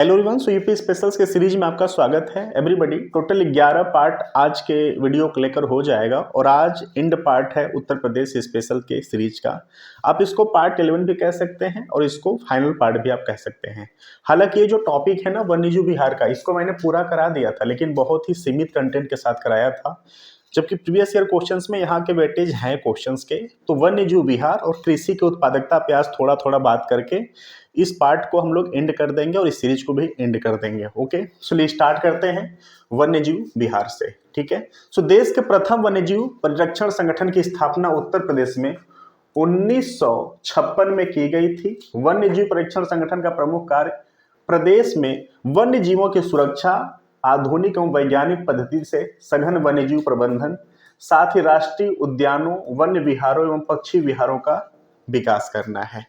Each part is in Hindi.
हेलो एवरीवन, सो यूपी स्पेशल्स के सीरीज में आपका स्वागत है। एवरीबॉडी, टोटल 11 पार्ट आज के वीडियो को लेकर हो जाएगा और आज एंड पार्ट है उत्तर प्रदेश स्पेशल के सीरीज का। आप इसको पार्ट 11 भी कह सकते हैं और इसको फाइनल पार्ट भी आप कह सकते हैं। हालांकि ये जो टॉपिक है ना वन्यजीव विहार का, इसको मैंने पूरा करा दिया था, लेकिन बहुत ही सीमित कंटेंट के साथ कराया था, जबकि प्रीवियस ईयर क्वेश्चंस में यहाँ के वेटेज हैं क्वेश्चंस के। तो वन्यजीव विहार और कृषि की उत्पादकता पे आज थोड़ा थोड़ा बात करके इस पार्ट को हम लोग एंड कर देंगे और इस सीरीज को भी एंड कर देंगे। ओके, चलिए स्टार्ट करते हैं वन्यजीव विहार से। ठीक है, सो देश के प्रथम वन्यजीव परिरक्षण संगठन की स्थापना उत्तर प्रदेश में 1956 में की गई थी। वन्यजीव परिरक्षण संगठन का प्रमुख कार्य प्रदेश में वन्य जीवों की सुरक्षा, आधुनिक एवं वैज्ञानिक पद्धति से सघन वन्यजीव प्रबंधन, साथ ही राष्ट्रीय उद्यानों, वन्य विहारों एवं पक्षी विहारों का विकास करना है।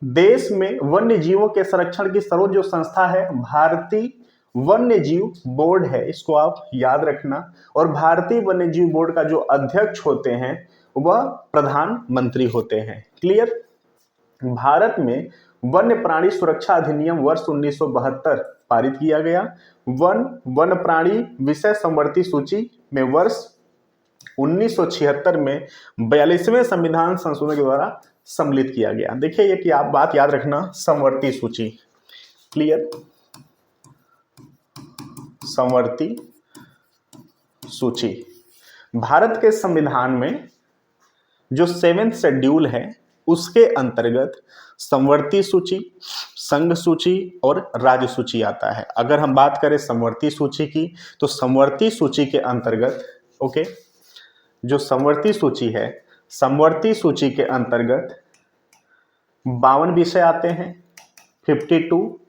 देश में वन्य जीवों के संरक्षण की सर्वोच्च जो संस्था है भारतीय वन्य जीव बोर्ड है, इसको आप याद रखना। और भारतीय वन्य जीव बोर्ड का जो अध्यक्ष होते हैं वह प्रधानमंत्री होते हैं। क्लियर। भारत में वन्य प्राणी सुरक्षा अधिनियम वर्ष 1972 पारित किया गया। वन प्राणी विषय समवर्ती सूची में वर्ष 1976 में 42वें संविधान संशोधन के द्वारा सम्मिलित किया गया। देखिए ये कि आप बात याद रखना, समवर्ती सूची। क्लियर। समवर्ती सूची भारत के संविधान में जो 7th शेड्यूल है उसके अंतर्गत समवर्ती सूची, संघ सूची और राज्य सूची आता है। अगर हम बात करें समवर्ती सूची की, तो समवर्ती सूची के अंतर्गत जो समवर्ती सूची है, समवर्ती सूची के अंतर्गत 52 विषय आते हैं, 52।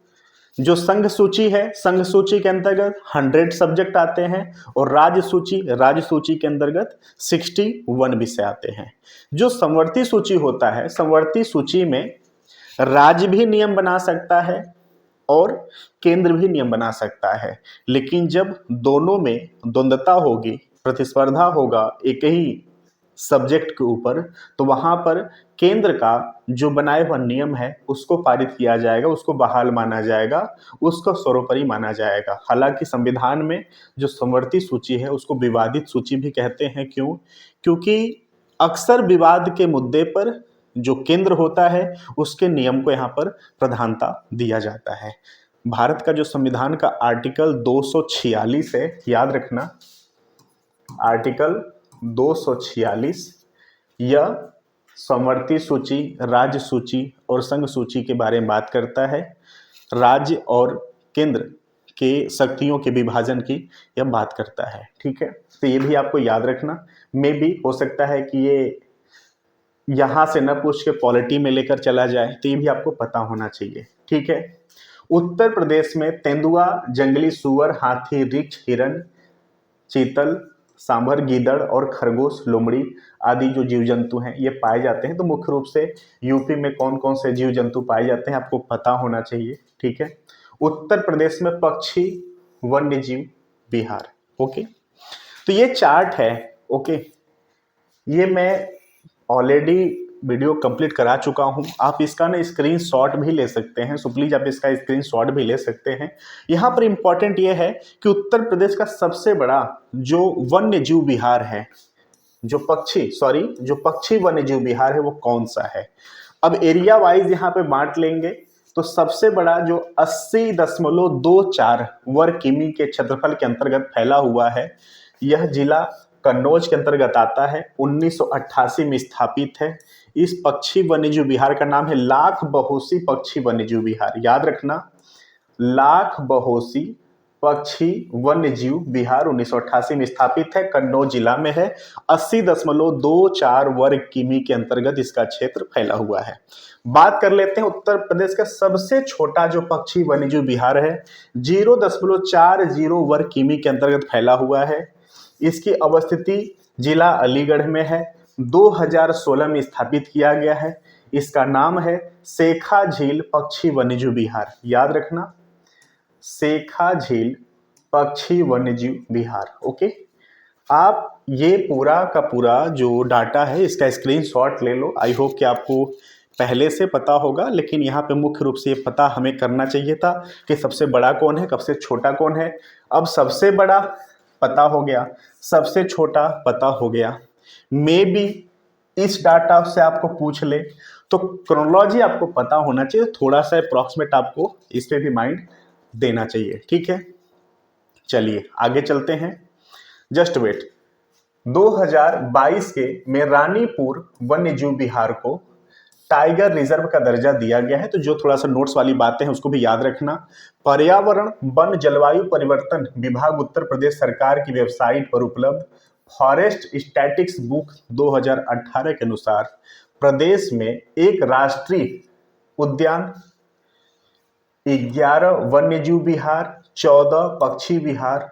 जो संघ सूची है, संघ सूची के अंतर्गत 100 सब्जेक्ट आते हैं और राज्य सूची के अंतर्गत 61 विषय आते हैं। जो समवर्ती सूची होता है, समवर्ती सूची में राज्य भी नियम बना सकता है और केंद्र भी नियम बना सकता है, लेकिन जब दोनों में द्वंद्वता होगी, प्रतिस्पर्धा होगा एक ही सब्जेक्ट के ऊपर, तो वहां पर केंद्र का जो बनाए हुआ नियम है उसको पारित किया जाएगा, उसको बहाल माना जाएगा, उसको सर्वोपरि माना जाएगा। हालांकि संविधान में जो समवर्ती सूची है उसको विवादित सूची भी कहते हैं। क्यों? क्योंकि अक्सर विवाद के मुद्दे पर जो केंद्र होता है उसके नियम को यहाँ पर प्रधानता दिया जाता है। भारत का जो संविधान का आर्टिकल 246 है, याद रखना, आर्टिकल 246 यह समवर्ती सूची, राज्य सूची और संघ सूची के बारे में बात करता है। राज्य और केंद्र के शक्तियों के विभाजन की यह बात करता है। ठीक है, तो ये भी आपको याद रखना। मे भी हो सकता है कि ये यहां से न पूछ के पॉलिटी में लेकर चला जाए, तो ये भी आपको पता होना चाहिए। ठीक है, उत्तर प्रदेश में तेंदुआ, जंगली सूअर, हाथी, रीछ, हिरण, चीतल, सांभर, गीदड़ और खरगोश, लोमड़ी आदि जो जीव जंतु हैं ये पाए जाते हैं। तो मुख्य रूप से यूपी में कौन कौन से जीव जंतु पाए जाते हैं आपको पता होना चाहिए। ठीक है, उत्तर प्रदेश में पक्षी वन्य जीव विहार। ओके, तो ये चार्ट है। ओके, ये मैं ऑलरेडी वीडियो कंप्लीट करा चुका हूं, आप इसका ना स्क्रीनशॉट भी ले सकते हैं। सो प्लीज आप इसका स्क्रीनशॉट भी ले सकते हैं। यहां पर इंपॉर्टेंट ये है कि उत्तर प्रदेश का सबसे बड़ा जो वन्य जीव विहार है, जो पक्षी वन्य जीव विहार है वो कौन सा है। अब एरिया वाइज यहाँ पे बांट लेंगे तो सबसे बड़ा जो 80.24 वर्ग किमी के क्षेत्रफल के अंतर्गत फैला हुआ है, यह जिला कन्नौज के अंतर्गत आता है। 1988 में स्थापित है। इस पक्षी वन्यजीव विहार का नाम है लाख बहोसी पक्षी वन्यजीव विहार। याद रखना, लाख बहोसी पक्षी वन्यजीव विहार 1988 में स्थापित है, कन्नौज जिला में है। 80.24 वर्ग किमी के अंतर्गत इसका क्षेत्र फैला हुआ है। बात कर लेते हैं उत्तर प्रदेश का सबसे छोटा जो पक्षी वन्यजीव विहार है, 0.40 वर्ग किमी के अंतर्गत फैला हुआ है। इसकी अवस्थिति जिला अलीगढ़ में है। 2016 में स्थापित किया गया है। इसका नाम है शेखा झील पक्षी वन्यजीव विहार। याद रखना, शेखा झील पक्षी वन्यजीव विहार। ओके, आप ये पूरा का पूरा जो डाटा है इसका स्क्रीनशॉट ले लो। आई होप कि आपको पहले से पता होगा, लेकिन यहाँ पे मुख्य रूप से ये पता हमें करना चाहिए था कि सबसे बड़ा कौन है, सबसे छोटा कौन है। अब सबसे बड़ा पता हो गया, सबसे छोटा पता हो गया, मे बी इस डाटा से आपको पूछ ले तो क्रोनोलॉजी आपको पता होना चाहिए, थोड़ा सा अप्रॉक्सीमेट आपको इस पे भी माइंड देना चाहिए। ठीक है, चलिए आगे चलते हैं। जस्ट वेट, 2022 के में रानीपुर वन्यजीव विहार को टाइगर रिजर्व का दर्जा दिया गया है। तो जो थोड़ा सा नोट्स वाली बातें हैं उसको भी याद रखना। पर्यावरण वन जलवायु परिवर्तन विभाग उत्तर प्रदेश सरकार की वेबसाइट पर उपलब्ध फॉरेस्ट स्टैटिक्स बुक 2018 के अनुसार प्रदेश में एक राष्ट्रीय उद्यान, 11 वन्यजीव विहार, 14 पक्षी विहार,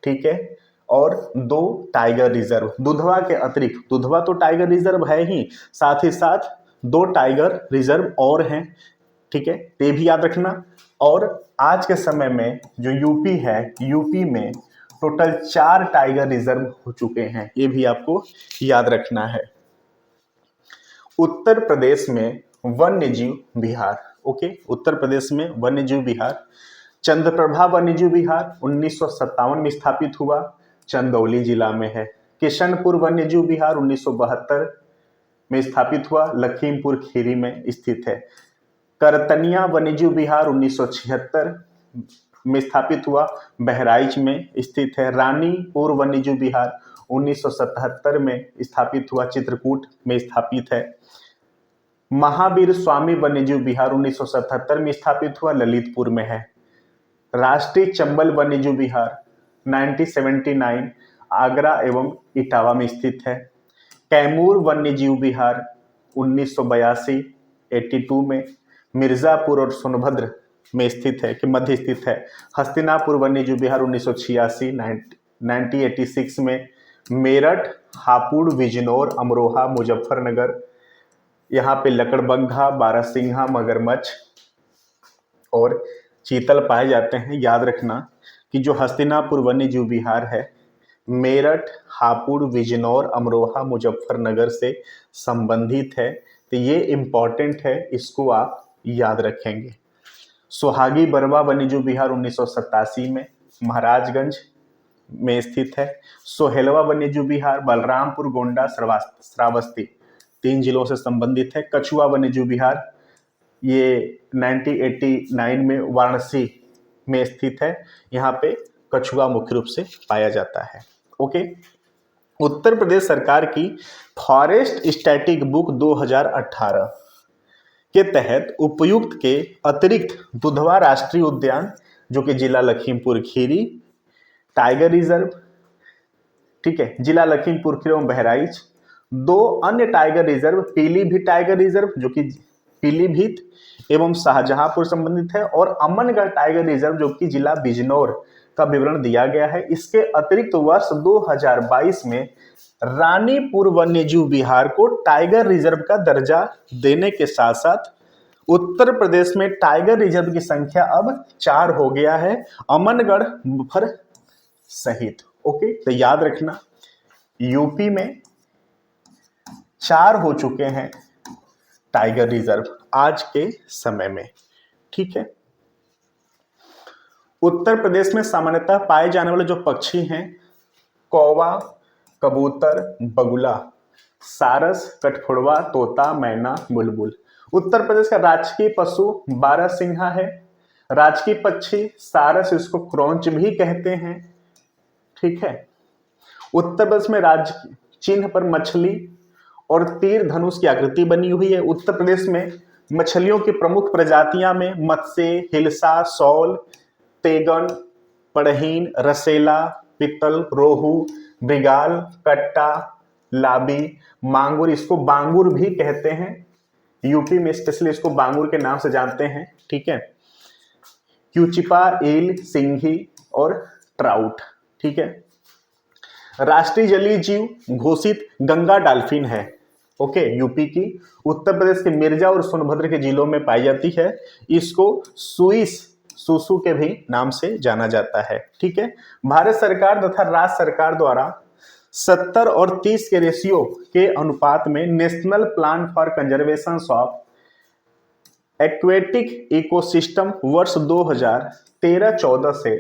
ठीक है, और 2 टाइगर रिजर्व। दुधवा के अतिरिक्त, दुधवा तो टाइगर रिजर्व है ही, साथ ही साथ 2 टाइगर रिजर्व और हैं। ठीक है, ये भी याद रखना। और आज के समय में जो यूपी है, यूपी में टोटल 4 टाइगर रिजर्व हो चुके हैं, ये भी आपको याद रखना है। उत्तर प्रदेश में वन्यजीव विहार, ओके, उत्तर प्रदेश में वन्यजीव विहार, चंद्रप्रभा वन्यजीव विहार 1957 में स्थापित हुआ, चंदौली जिला में है। किशनपुर वन्यजीव विहार 1972 में स्थापित हुआ, लखीमपुर खीरी में स्थित है। करतनिया वन्यजीव विहार 1976 में स्थापित हुआ, बहराइच में स्थित है। रानीपुर वन्यजीव विहार 1977 में स्थापित हुआ, चित्रकूट में स्थापित है। महावीर स्वामी वन्यजीव विहार 1977 में स्थापित हुआ, ललितपुर में है। राष्ट्रीय चंबल वन्यजीव विहार 1979 आगरा एवं इटावा में स्थित है। कैमूर वन्यजीव विहार 1982 में मिर्जापुर और सोनभद्र में स्थित है, कि मध्य स्थित है। हस्तिनापुर वन्यजीव विहार 1986 1986 में मेरठ, हापुड़, बिजनौर, अमरोहा, मुजफ्फरनगर, यहाँ पे लकड़बग्घा, बारहसिंघा, मगरमच्छ और चीतल पाए जाते हैं। याद रखना कि जो हस्तिनापुर वन्यजीव विहार है, मेरठ, हापुड़, बिजनौर, अमरोहा, मुजफ्फरनगर से संबंधित है, तो ये इंपॉर्टेंट है, इसको आप याद रखेंगे। सोहागी बरवा वन्यजीव विहार 1987 में महाराजगंज में स्थित है। सोहेलवा वन्यजीव विहार बलरामपुर, गोंडा, श्रावस्ती 3 जिलों से संबंधित है। कछुआ वन्यजीव विहार ये 1989 में वाराणसी में स्थित है, यहाँ पे कछुआ मुख्य रूप से पाया जाता है। ओके, उत्तर प्रदेश सरकार की फॉरेस्ट स्टैटिक बुक 2018 के तहत उपयुक्त के अतिरिक्त दुधवा राष्ट्रीय उद्यान, जो कि जिला लखीमपुर खीरी, टाइगर रिजर्व, ठीक है, जिला लखीमपुर खीरी एवं बहराइच, 2 अन्य tiger reserve, Pilibhit tiger reserve जो कि पीलीभीत एवं शाहजहांपुर संबंधित है, और अमनगढ़ टाइगर रिजर्व जो कि जिला बिजनौर का विवरण दिया गया है। इसके अतिरिक्त वर्ष 2022 में रानीपुर वन्यजीव विहार को टाइगर रिजर्व का दर्जा देने के साथ साथ उत्तर प्रदेश में टाइगर रिजर्व की संख्या अब 4 हो गया है, अमनगढ़ बफर सहित। ओके, तो याद रखना यूपी में 4 हो चुके हैं टाइगर रिजर्व आज के समय में। ठीक है, उत्तर प्रदेश में सामान्यतः पाए जाने वाले जो पक्षी हैं, कौवा, कबूतर, बगुला, सारस, कठफोड़वा, तोता, मैना, बुलबुल। उत्तर प्रदेश का राजकीय पशु बारहसिंघा है। राजकीय पक्षी सारस, इसको क्रौंच भी कहते हैं। ठीक है, उत्तर प्रदेश में राज्य चिन्ह पर मछली और तीर धनुष की आकृति बनी हुई है। उत्तर प्रदेश में मछलियों की प्रमुख प्रजातियां में मत्स्य, हिलसा, सौल, तेगन, पड़हीन, रसेला, पित्तल, रोहू, मृगाल, कट्टा, लाबी, मांगुर, इसको बांगुर भी कहते हैं। यूपी में स्पेशली इसको बांगुर के नाम से जानते हैं। ठीक है, क्यूचिपा, ईल, सिंघी और ट्राउट। ठीक है, राष्ट्रीय जलीय जीव घोषित गंगा डॉल्फिन है। ओके, यूपी की, उत्तर प्रदेश के मिर्जा और सोनभद्र के जिलों में पाई जाती है। इसको सुइस सुसु के भी नाम से जाना जाता है। ठीक है, भारत सरकार तथा राज्य सरकार द्वारा 70 और 30 के रेशियो के अनुपात में national plan for conservation of aquatic ecosystem वर्ष 2013-14 से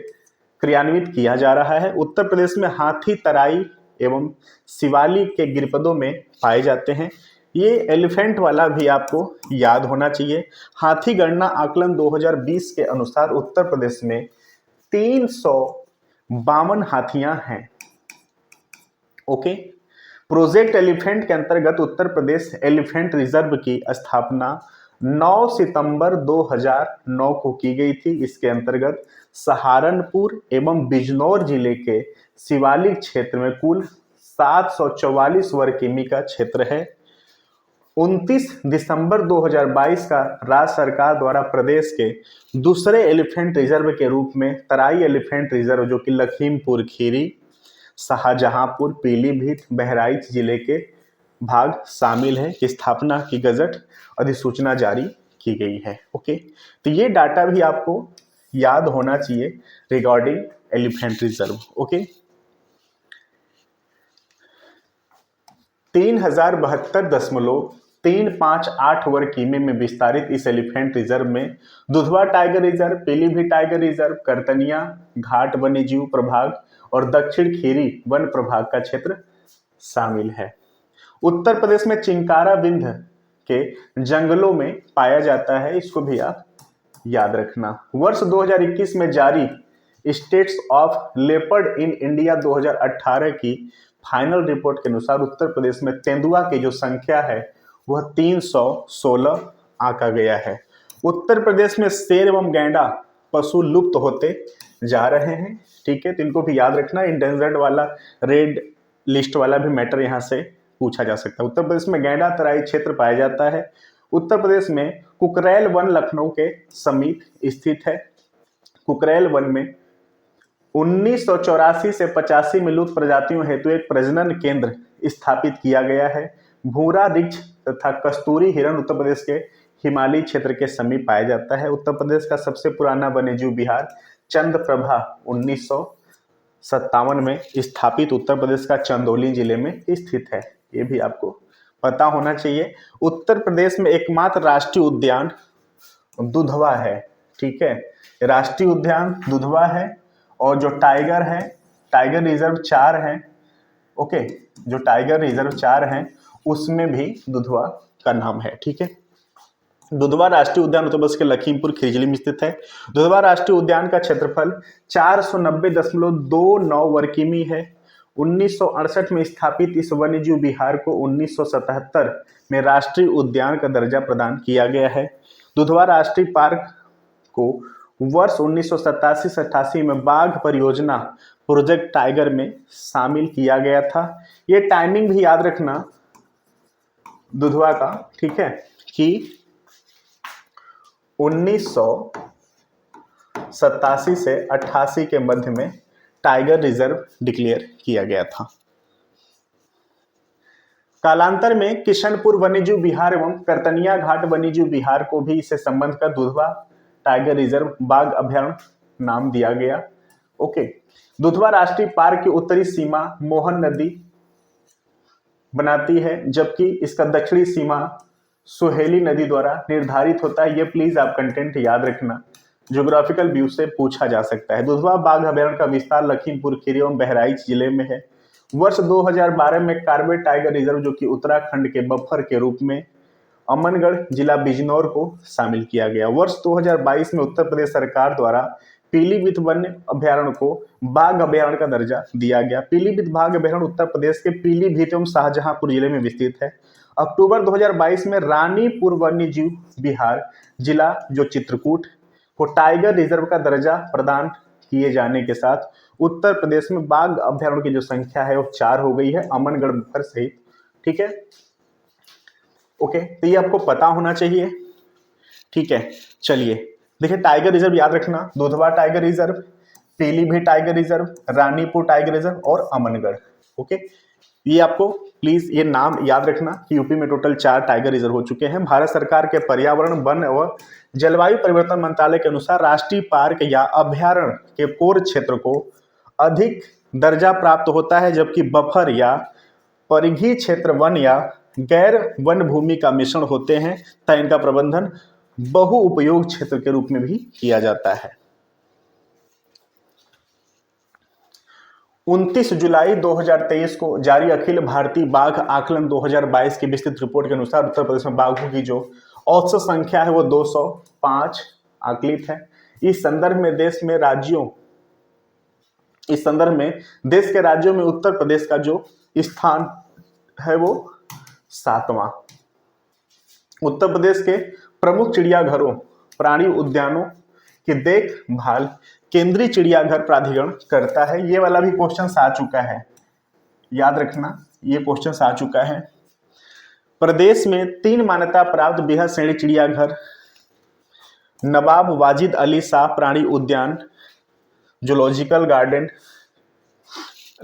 क्रियान्वित किया जा रहा है। उत्तर प्रदेश में हाथी, तराई एवं शिवालिक के गिरपदों में पाए जाते हैं। ये एलिफेंट वाला भी आपको याद होना चाहिए। हाथी गणना आकलन 2020 के अनुसार उत्तर प्रदेश में 352 हाथियां हैं। ओके, प्रोजेक्ट एलिफेंट के अंतर्गत उत्तर प्रदेश एलिफेंट रिजर्व की स्थापना 9 सितंबर 2009 को की गई थी। इसके अंतर्गत सहारनपुर एवं बिजनौर जिले के शिवालिक क्षेत्र में कुल 744 वर्ग किमी का क्षेत्र है। 29 दिसंबर 2022 का राज्य सरकार द्वारा प्रदेश के दूसरे एलिफेंट रिजर्व के रूप में तराई एलिफेंट रिजर्व, जो कि लखीमपुर खीरी, शाहजहांपुर, पीलीभीत, बहराइच जिले के भाग शामिल है, की स्थापना की गजट अधिसूचना जारी की गई है। ओके, तो ये डाटा भी आपको याद होना चाहिए रिगार्डिंग एलिफेंट रिजर्व। ओके, 3072.358 वर्ग किमी में विस्तारित इस एलिफेंट रिजर्व में Dudhwa tiger reserve, Pilibhit tiger reserve, Katarnia Ghat वन्यजीव प्रभाग और दक्षिण खीरी वन प्रभाग का क्षेत्र शामिल है। उत्तर प्रदेश में चिंकारा विंध्य के जंगलों में पाया जाता है, इसको भी आप याद रखना। वर्ष 2021 में जारी states of leopard in India 2018 की फाइनल रिपोर्ट के अनुसार उत्तर प्रदेश में तेंदुआ की जो संख्या है वह 316 आंका गया है। उत्तर प्रदेश में शेर एवं गैंडा पशु लुप्त होते जा रहे हैं। ठीक है, तो इनको भी याद रखना। इंडेंजर्ड वाला, रेड लिस्ट वाला भी मैटर यहाँ से पूछा जा सकता है। उत्तर प्रदेश में गैंडा तराई क्षेत्र पाया जाता है। उत्तर प्रदेश में कुकरेल वन लखनऊ के समीप स्थित है। कुकरेल वन में 1984 से 85 में लुप्त प्रजातियों हेतु एक प्रजनन केंद्र स्थापित किया गया है। भूरा रिछ तथा कस्तूरी हिरण उत्तर प्रदेश के हिमालयी क्षेत्र के समीप पाया जाता है। उत्तर प्रदेश का सबसे पुराना वन्यजीव विहार चंद्रप्रभा 1957 में स्थापित उत्तर प्रदेश का चंदौली जिले में स्थित है। ये भी आपको पता होना चाहिए। उत्तर प्रदेश में एकमात्र राष्ट्रीय उद्यान दुधवा है। ठीक है, राष्ट्रीय उद्यान दुधवा है और जो टाइगर है, टाइगर रिजर्व 4 हैं। ओके, जो टाइगर रिजर्व 4 हैं उसमें भी दुधवा का नाम है। ठीक है, दुधवा राष्ट्रीय उद्यान उत्तर प्रदेश के लखीमपुर खीरी जिले में स्थित है। दुधवा राष्ट्रीय उद्यान का क्षेत्रफल 490.29 वर्ग किमी है। 1968 में स्थापित इस वन्यजीव विहार को 1977 में राष्ट्रीय उद्यान का दर्जा प्रदान किया गया है। दुधवा राष्ट्रीय पार्क को वर्ष 1987-88 में बाघ परियोजना प्रोजेक्ट टाइगर में शामिल किया गया था। ये टाइमिंग भी याद रखना दुधवा का, ठीक है, कि 1987 से 88 के मध्य में टाइगर रिजर्व डिक्लेयर किया गया था। कालांतर में किशनपुर वन्यजीव विहार एवं करतनिया घाट वन्यजीव विहार को भी इससे संबंध कर दुधवा टाइगर रिजर्व बाघ अभयारण्य नाम दिया गया। ओके, दुधवा राष्ट्रीय पार्क की उत्तरी सीमा मोहन नदी बनाती है, जबकि इसका दक्षिणी सीमा सुहेली नदी द्वारा निर्धारित होता है। ये प्लीज आप कंटेंट याद रखना, ज्योग्राफिकल व्यू से पूछा जा सकता है। दुधवा बाघ अभयारण्य का विस्तार लखीमपुर खीरी एवं बहराइच जिले में है। वर्ष 2012 में कार्बेट टाइगर रिजर्व, जो कि उत्तराखंड के बफर के रूप में अमनगढ़ जिला बिजनौर को शामिल किया गया। वर्ष 2022 में उत्तर प्रदेश सरकार द्वारा पीलीभीत वन्य अभयारण्य को बाघ अभयारण्य का दर्जा दिया गया। पीलीभीत बाघ अभयारण्य उत्तर प्रदेश के पीलीभीत एवं शाहजहांपुर जिले में विस्तृत है। अक्टूबर 2022 में रानीपुर वन्यजीव विहार जिला, जो चित्रकूट, को टाइगर रिजर्व का दर्जा प्रदान किए जाने के साथ उत्तर प्रदेश में बाघ अभयारण्य की जो संख्या है वो 4 हो गई है, अमनगढ़ बफर सहित। ठीक है, ओके, तो ये आपको पता होना चाहिए। ठीक है, चलिए देखिए, टाइगर रिजर्व याद रखना, Dudhwa tiger reserve, Pilibhit tiger reserve, Ranipur tiger reserve और अमनगढ़। ओके, ये आपको प्लीज ये नाम याद रखना कि यूपी में टोटल 4 टाइगर रिजर्व हो चुके हैं। भारत सरकार के पर्यावरण, वन व जलवायु परिवर्तन मंत्रालय के अनुसार राष्ट्रीय पार्क या अभयारण्य के कोर क्षेत्र को अधिक दर्जा प्राप्त होता है, जबकि बफर या परिघीय क्षेत्र वन या गैर वन भूमि का मिश्रण होते हैं तथा इनका प्रबंधन बहु उपयोग क्षेत्र के रूप में भी किया जाता है। 29 जुलाई 2023 को जारी अखिल भारतीय बाघ आकलन 2022 की विस्तृत रिपोर्ट के अनुसार उत्तर प्रदेश में बाघों की जो औसत संख्या है वो 205 आकलित है। इस संदर्भ में देश के राज्यों में उत्तर प्रदेश का जो स्थान है वो 7वां। उत्तर प्रदेश के प्रमुख चिड़ियाघरों प्राणी उद्यानों की देखभाल केंद्रीय चिड़ियाघर प्राधिकरण करता है। ये वाला भी क्वेश्चन आ चुका है, याद रखना, ये क्वेश्चन आ चुका है। प्रदेश में 3 मान्यता प्राप्त बृहद श्रेणी चिड़ियाघर नवाब वाजिद अली शाह प्राणी उद्यान जूलॉजिकल गार्डन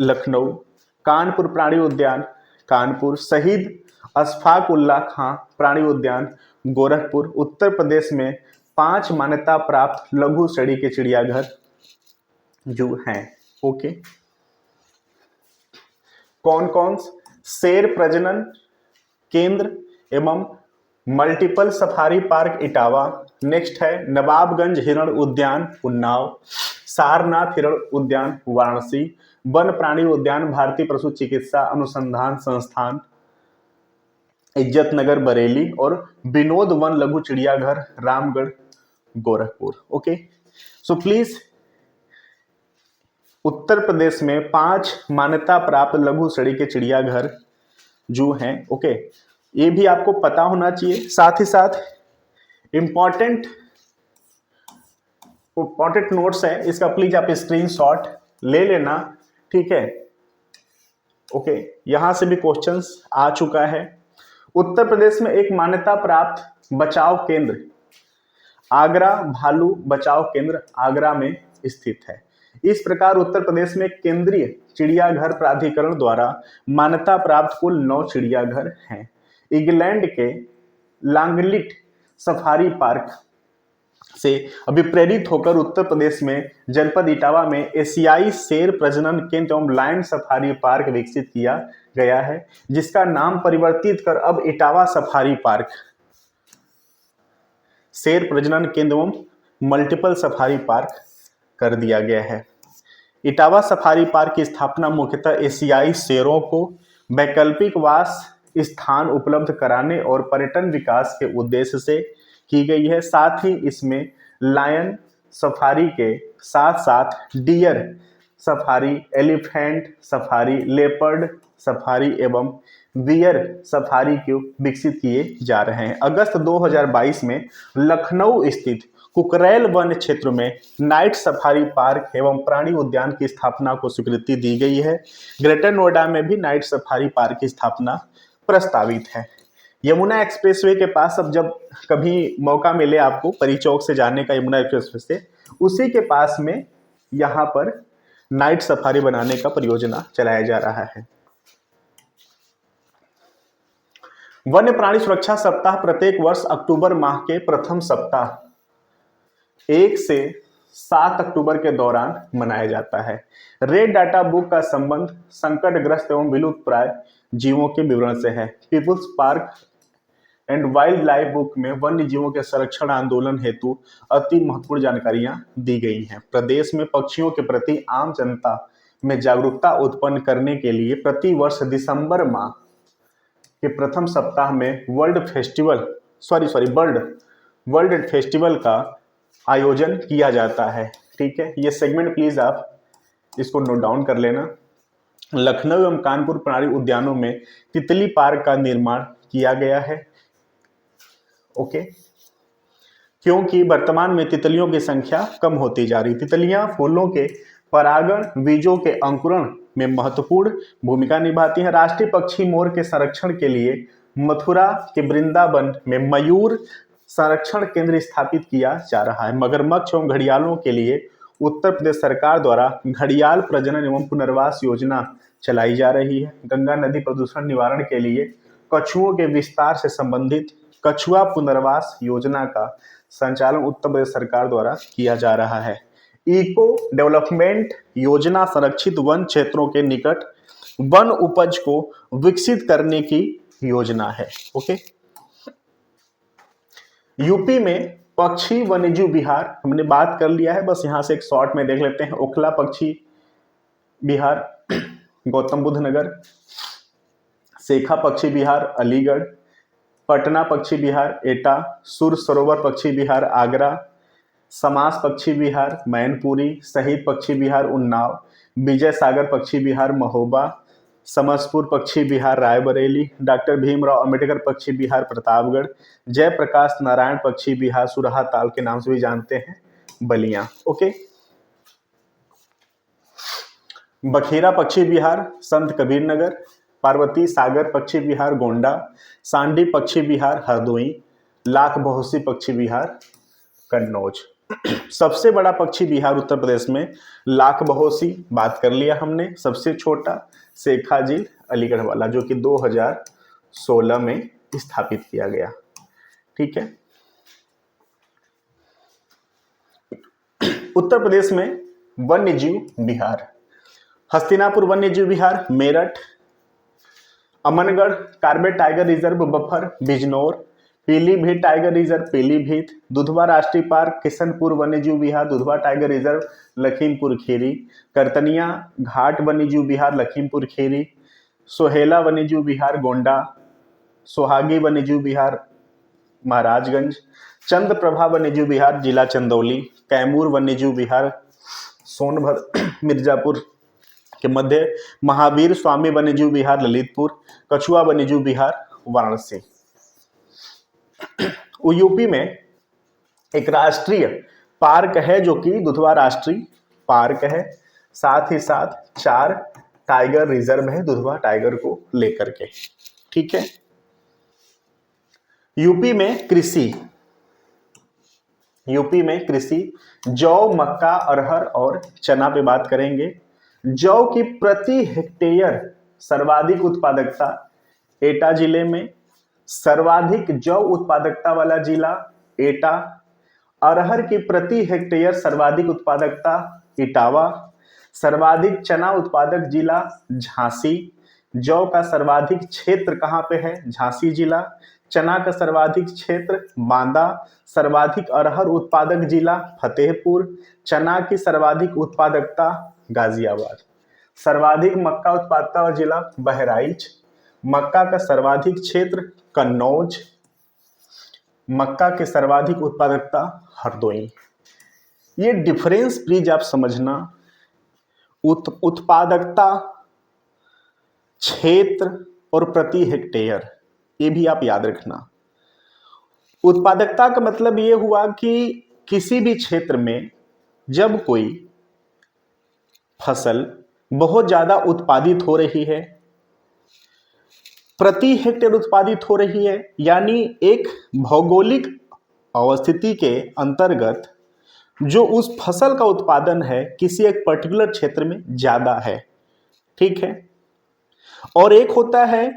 लखनऊ, कानपुर प्राणी उद्यान कानपुर, शहीद अशफाक उल्लाह खां प्राणी उद्यान गोरखपुर। उत्तर प्रदेश में 5 मान्यता प्राप्त लघु श्रेणी के चिड़ियाघर जो हैं। ओके, कौन कौन? शेर प्रजनन केंद्र एवं multiple safari park Etawah. Next है नवाबगंज हिरण उद्यान उन्नाव, सारनाथ हिरण उद्यान वाराणसी, वन प्राणी उद्यान भारतीय पशु चिकित्सा अनुसंधान संस्थान इज्जतनगर बरेली और विनोद वन लघु चिड़ियाघर Ramgarh Gorakhpur. Okay, so please Uttar Pradesh में 5 मान्यता प्राप्त लघु श्रेणी के चिड़ियाघर जो हैं। ओके, ये भी आपको पता होना चाहिए। साथ ही साथ इंपॉर्टेंट नोट्स है, इसका प्लीज आप स्क्रीनशॉट ले लेना, ठीक है। ओके, यहां से भी क्वेश्चंस आ चुका है। उत्तर प्रदेश में एक मान्यता प्राप्त बचाव केंद्र आगरा भालू बचाव केंद्र आगरा में स्थित है। इस प्रकार उत्तर प्रदेश में केंद्रीय चिड़ियाघर प्राधिकरण द्वारा मान्यता प्राप्त कुल 9 चिड़ियाघर हैं। इंग्लैंड के लांगलिट सफारी पार्क से अभिप्रेरित होकर उत्तर प्रदेश में जनपद इटावा में एशियाई शेर प्रजनन केंद्र एवं लायन सफारी पार्क विकसित किया गया है, जिसका नाम परिवर्तित कर अब इटावा सफारी पार्क शेर प्रजनन केंद्र एवं मल्टीपल सफारी पार्क कर दिया गया है। इटावा सफारी पार्क की स्थापना मुख्यतः एशियाई शेरों को वैकल्पिक वास स्थान उपलब्ध कराने और पर्यटन विकास के उद्देश्य से की गई है। साथ ही इसमें लायन सफारी के साथ साथ deer safari, elephant safari, leopard safari एवं बियर सफारी को विकसित किए जा रहे हैं। अगस्त 2022 में लखनऊ स्थित कुकरेल वन क्षेत्र में नाइट सफारी पार्क एवं प्राणी उद्यान की स्थापना को स्वीकृति दी गई है। ग्रेटर नोएडा में भी नाइट सफारी पार्क की स्थापना प्रस्तावित है। यमुना एक्सप्रेसवे के पास, अब जब कभी मौका मिले आपको परी चौक से जाने का यमुना एक्सप्रेसवे से, उसी के पास में यहाँ पर नाइट सफारी बनाने का परियोजना चलाया जा रहा है। वन्य प्राणी सुरक्षा सप्ताह प्रत्येक वर्ष अक्टूबर माह के प्रथम सप्ताह 1 से 7 अक्टूबर के दौरान मनाया जाता है। रेड डाटा बुक का संबंध संकटग्रस्त एवं विलुप्त प्राय जीवों के विवरण से है। People's park and wildlife book में वन्य जीवों के संरक्षण आंदोलन हेतु अति महत्वपूर्ण जानकारियां दी गई हैं। प्रदेश में पक्षियों के प्रति आम जनता में जागरूकता उत्पन्न करने के लिए प्रतिवर्ष दिसंबर माह के प्रथम सप्ताह में बर्ड फेस्टिवल का आयोजन किया जाता है। ठीक है, ये सेगमेंट प्लीज आप इसको नोट डाउन कर लेना। लखनऊ एवं कानपुर प्राणी उद्यानों में तितली पार्क का निर्माण किया गया है। ओके, क्योंकि वर्तमान में तितलियों की संख्या कम होती जा रही। तितलियां फूलों के परागण, बीजों के अंकुरण में महत्वपूर्ण भूमिका निभाती हैं। राष्ट्रीय पक्षी मोर के संरक्षण के लिए मथुरा के वृंदावन में मयूर संरक्षण केंद्र स्थापित किया जा रहा है। मगरमच्छ एवं घड़ियालों के लिए उत्तर प्रदेश सरकार द्वारा घड़ियाल प्रजनन एवं पुनर्वास योजना चलाई जा रही है। गंगा नदी प्रदूषण निवारण के लिए कछुओं के विस्तार से संबंधित कछुआ पुनर्वास योजना का संचालन उत्तर प्रदेश सरकार द्वारा किया जा रहा है। इको डेवलपमेंट योजना संरक्षित वन क्षेत्रों के निकट वन उपज को विकसित करने की योजना है। ओके। यूपी में पक्षी वन्यजीव विहार हमने बात कर लिया है, बस यहां से एक शॉर्ट में देख लेते हैं। ओखला पक्षी विहार गौतम बुद्ध नगर, शेखा पक्षी विहार अलीगढ़, पटना पक्षी विहार एटा, सुर सरोवर पक्षी विहार आगरा, समास पक्षी विहार मैनपुरी, शहीद पक्षी विहार उन्नाव, विजय सागर पक्षी विहार महोबा, समसपुर पक्षी विहार रायबरेली, डॉक्टर भीमराव अंबेडकर पक्षी विहार प्रतापगढ़, जयप्रकाश नारायण पक्षी विहार सुरहा ताल के नाम से भी जानते हैं बलिया। ओके। बखेरा पक्षी विहार संत कबीर नगर, पार्वती सागर पक्षी विहार गोंडा, सांडी पक्षी विहार हरदोई, लाख बहोसी पक्षी विहार कन्नौज। सबसे बड़ा पक्षी विहार उत्तर प्रदेश में लाख बहोसी बात कर लिया हमने, सबसे छोटा शेखा झील अलीगढ़ वाला जो कि 2016 में स्थापित किया गया। ठीक है। उत्तर प्रदेश में वन्यजीव विहार हस्तिनापुर वन्यजीव विहार Meerut, Amangarh Corbett tiger reserve buffer Bijnor, Pilibhit tiger reserve Pilibhit, Dudhwa राष्ट्रीय पार्क किशनपुर वन्यजीव विहार दुधवा टाइगर रिजर्व लखीमपुर खीरी, करतनिया घाट वन्यजीव विहार लखीमपुर खीरी, सोहेला वन्यजीव विहार गोंडा, सोहागी वन्यजीव विहार महाराजगंज, चंद्रप्रभा वन्यजीव विहार जिला चंदौली, कैमूर वन्यजीव विहार सोनभद्र मिर्जापुर के मध्य, महावीर स्वामी वन्यजीव विहार ललितपुर, कछुआ वन्यजीव विहार वाराणसी। यूपी में एक राष्ट्रीय पार्क है जो कि दुधवा राष्ट्रीय पार्क है, साथ ही साथ 4 टाइगर रिजर्व है दुधवा टाइगर को लेकर के। ठीक है। यूपी में कृषि जौ मक्का अरहर और चना पे बात करेंगे। जौ की प्रति हेक्टेयर सर्वाधिक उत्पादकता एटा जिले में, सर्वाधिक जौ उत्पादकता वाला जिला एटा। अरहर की प्रति हेक्टेयर सर्वाधिक उत्पादकता इटावा, सर्वाधिक चना उत्पादक जिला झांसी। जौ का सर्वाधिक क्षेत्र कहां पे है? झांसी जिला। चना का सर्वाधिक क्षेत्र बांदा, सर्वाधिक अरहर उत्पादक जिला फतेहपुर, चना की सर्वाधिक उत्पादकता गाजियाबाद, सर्वाधिक मक्का उत्पादकता वाला जिला बहराइच, मक्का का सर्वाधिक क्षेत्र कन्नौज, मक्का के सर्वाधिक उत्पादकता हरदोई। ये डिफरेंस प्लीज आप समझना, उत्पादकता, क्षेत्र और प्रति हेक्टेयर, ये भी आप याद रखना। उत्पादकता का मतलब ये हुआ कि किसी भी क्षेत्र में जब कोई फसल बहुत ज्यादा उत्पादित हो रही है, प्रति हेक्टेयर उत्पादित हो रही है, यानी एक भौगोलिक अवस्थिति के अंतर्गत जो उस फसल का उत्पादन है किसी एक पर्टिकुलर क्षेत्र में ज्यादा है। ठीक है। और एक होता है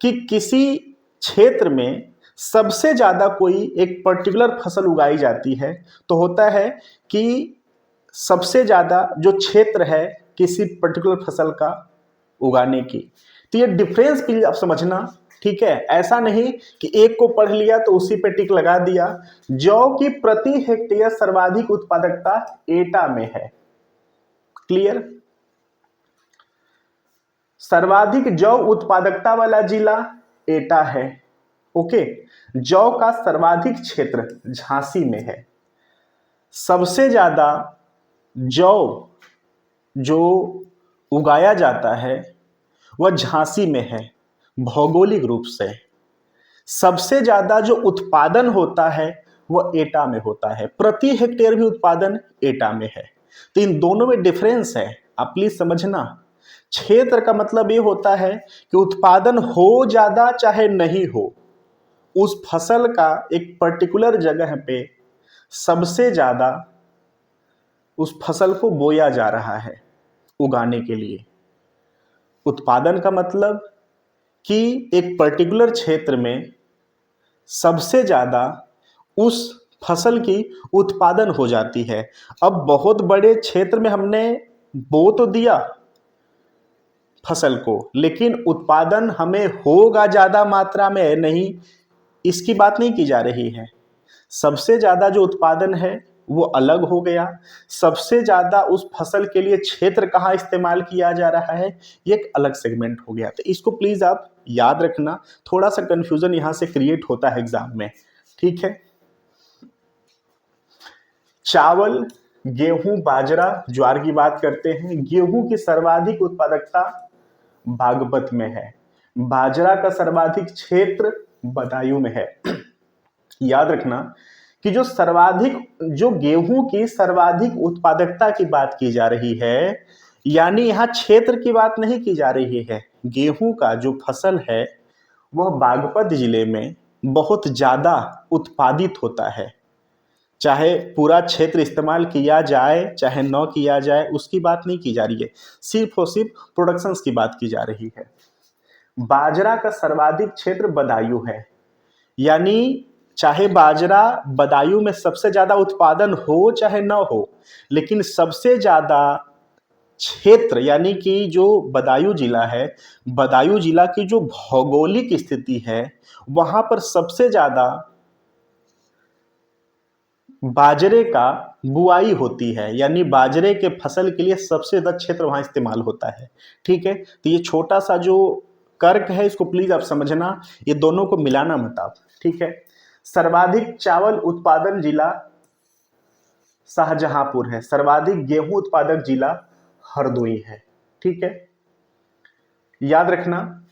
कि किसी क्षेत्र में सबसे ज्यादा कोई एक पर्टिकुलर फसल उगाई जाती है, तो होता है कि सबसे ज्यादा जो क्षेत्र है किसी पर्टिकुलर फसल का उगाने की। तो ये डिफरेंस प्लीज आप समझना। ठीक है। ऐसा नहीं कि एक को पढ़ लिया तो उसी पे टिक लगा दिया। जौ की प्रति हेक्टेयर सर्वाधिक उत्पादकता एटा में है। क्लियर? सर्वाधिक जौ उत्पादकता वाला जिला एटा है। ओके। जौ का सर्वाधिक क्षेत्र झांसी में है। सबसे ज्यादा जौ जो उगाया जाता है वह झांसी में है भौगोलिक रूप से। सबसे ज्यादा जो उत्पादन होता है वह एटा में होता है, प्रति हेक्टेयर भी उत्पादन एटा में है। तो इन दोनों में डिफरेंस है, आप प्लीज समझना। क्षेत्र का मतलब ये होता है कि उत्पादन हो ज्यादा चाहे नहीं हो, उस फसल का एक पर्टिकुलर जगह पे सबसे ज्यादा उस फसल को बोया जा रहा है उगाने के लिए। उत्पादन का मतलब कि एक पर्टिकुलर क्षेत्र में सबसे ज्यादा उस फसल की उत्पादन हो जाती है। अब बहुत बड़े क्षेत्र में हमने बो तो दिया फसल को, लेकिन उत्पादन हमें होगा ज़्यादा मात्रा में नहीं, इसकी बात नहीं की जा रही है। सबसे ज़्यादा जो उत्पादन है वो अलग हो गया, सबसे ज़्यादा उस फसल के लिए क्षेत्र कहाँ इस्तेमाल किया जा रहा है ये एक अलग सेगमेंट हो गया। तो इसको प्लीज़ आप याद रखना, थोड़ा सा कंफ्यूजन यहाँ से क्रिएट होता है एग्जाम में, ठीक है। चावल, गेहूं, बाजरा, ज्वार की बात करते हैं। गेहूं की सर्वाधिक उत्पादकता बागपत में है, बाजरा का सर्वाधिक क्षेत्र बदायूं में है। याद रखना कि जो गेहूं की सर्वाधिक उत्पादकता की बात की जा रही है, यानी यहां क्षेत्र की बात नहीं की जा रही है। गेहूं का जो फसल है वह बागपत जिले में बहुत ज्यादा उत्पादित होता है। चाहे पूरा क्षेत्र इस्तेमाल किया जाए चाहे न किया जाए उसकी बात नहीं की जा रही है, सिर्फ और सिर्फ प्रोडक्शंस की बात की जा रही है। बाजरा का सर्वाधिक क्षेत्र बदायूं है, यानी चाहे बाजरा बदायूं में सबसे ज्यादा उत्पादन हो चाहे न हो, लेकिन सबसे ज्यादा क्षेत्र यानी कि जो बदायूं जिला है, बदायूं जिला की जो भौगोलिक स्थिति है वहां पर सबसे ज्यादा बाजरे का बुआई होती है, यानी बाजरे के फसल के लिए सबसे ज्यादा क्षेत्र वहां इस्तेमाल होता है, ठीक है। तो ये छोटा सा जो कर्क है इसको प्लीज आप समझना, ये दोनों को मिलाना मत आप, ठीक है। सर्वाधिक चावल उत्पादन जिला शाहजहांपुर है, सर्वाधिक गेहूं उत्पादक जिला हरदोई है, ठीक है। याद रखना,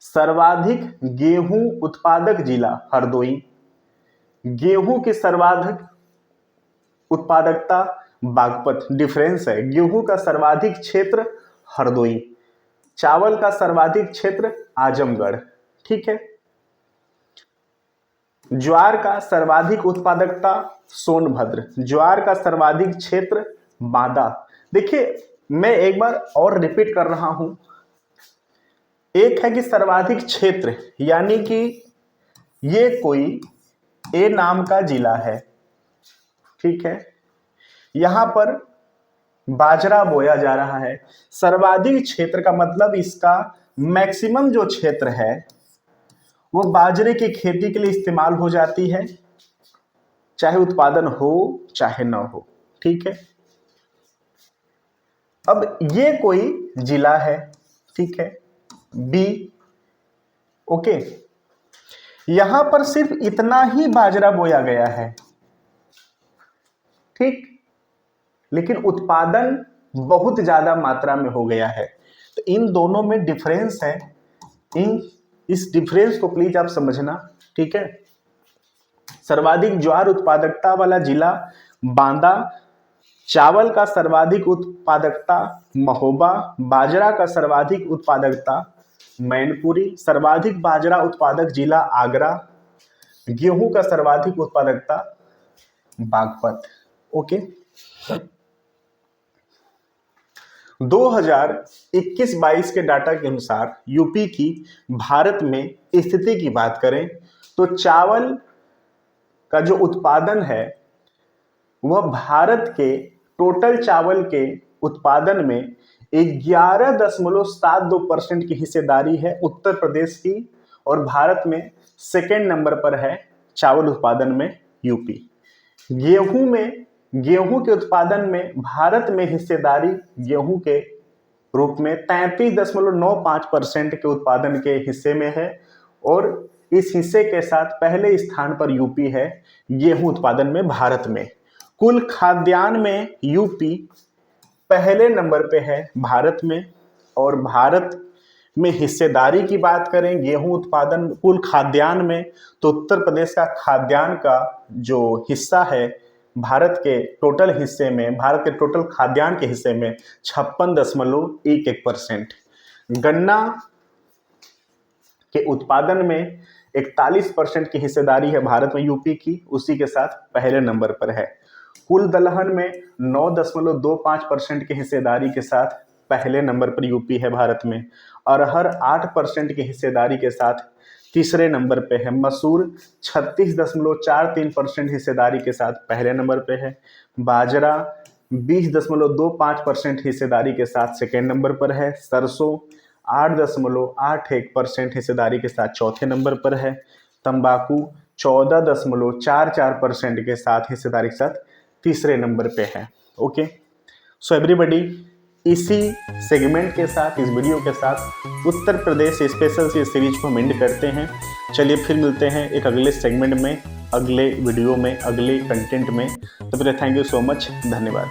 सर्वाधिक गेहूं उत्पादक जिला हरदोई, गेहूं की सर्वाधिक उत्पादकता बागपत, डिफरेंस है। गेहूं का सर्वाधिक क्षेत्र हरदोई, चावल का सर्वाधिक क्षेत्र आजमगढ़, ठीक है। ज्वार का सर्वाधिक उत्पादकता सोनभद्र, ज्वार का सर्वाधिक क्षेत्र बांदा। देखिए मैं एक बार और रिपीट कर रहा हूं, एक है कि सर्वाधिक क्षेत्र यानी कि ये कोई ए नाम का जिला है, ठीक है, यहां पर बाजरा बोया जा रहा है। सर्वाधिक क्षेत्र का मतलब इसका मैक्सिमम जो क्षेत्र है वो बाजरे की खेती के लिए इस्तेमाल हो जाती है, चाहे उत्पादन हो चाहे ना हो, ठीक है। अब ये कोई जिला है, ठीक है, बी, ओके। यहां पर सिर्फ इतना ही बाजरा बोया गया है, ठीक, लेकिन उत्पादन बहुत ज्यादा मात्रा में हो गया है। तो इन दोनों में डिफरेंस है, इस डिफरेंस को प्लीज आप समझना, ठीक है। सर्वाधिक ज्वार उत्पादकता वाला जिला बांदा, चावल का सर्वाधिक उत्पादकता महोबा, बाजरा का सर्वाधिक उत्पादकता मैनपुरी, सर्वाधिक बाजरा उत्पादक जिला आगरा, गेहूं का सर्वाधिक उत्पादकता बागपत, ओके। 2021-22 के डाटा के अनुसार यूपी की भारत में स्थिति की बात करें तो चावल का जो उत्पादन है वह भारत के टोटल चावल के उत्पादन में 11.72% की हिस्सेदारी है उत्तर प्रदेश की, और भारत में सेकेंड नंबर पर है चावल उत्पादन में यूपी। गेहूं के उत्पादन में भारत में हिस्सेदारी गेहूं के रूप में 33.95% के उत्पादन के हिस्से में है, और इस हिस्से के साथ पहले स्थान पर यूपी है गेहूं उत्पादन में भारत में। कुल खाद्यान्न में यूपी पहले नंबर पे है भारत में, और भारत में हिस्सेदारी की बात करें गेहूं उत्पादन कुल खाद्यान्न में तो उत्तर प्रदेश का खाद्यान्न का जो हिस्सा है भारत के टोटल हिस्से में, भारत के टोटल खाद्यान्न के हिस्से में 56.11%। गन्ना के उत्पादन में 41% की हिस्सेदारी है भारत में यूपी की, उसी के साथ पहले नंबर पर है। कुल दलहन में 9.25% की हिस्सेदारी के साथ पहले नंबर पर यूपी है भारत में। अरहर 8% की हिस्सेदारी के साथ तीसरे नंबर पे है। मसूर 36.43% हिस्सेदारी के साथ पहले नंबर पे है। बाजरा 20.25% हिस्सेदारी के साथ सेकेंड नंबर पर है। सरसों 8.81% हिस्सेदारी के साथ चौथे नंबर पर है। तंबाकू 14.44% के साथ हिस्सेदारी के साथ तीसरे नंबर पे है। ओके, सो एवरीबॉडी, इसी सेगमेंट के साथ, इस वीडियो के साथ उत्तर प्रदेश स्पेशल से सीरीज को हम एंड करते हैं। चलिए फिर मिलते हैं एक अगले सेगमेंट में, अगले वीडियो में, अगले कंटेंट में। तो फिर थैंक यू सो मच, धन्यवाद।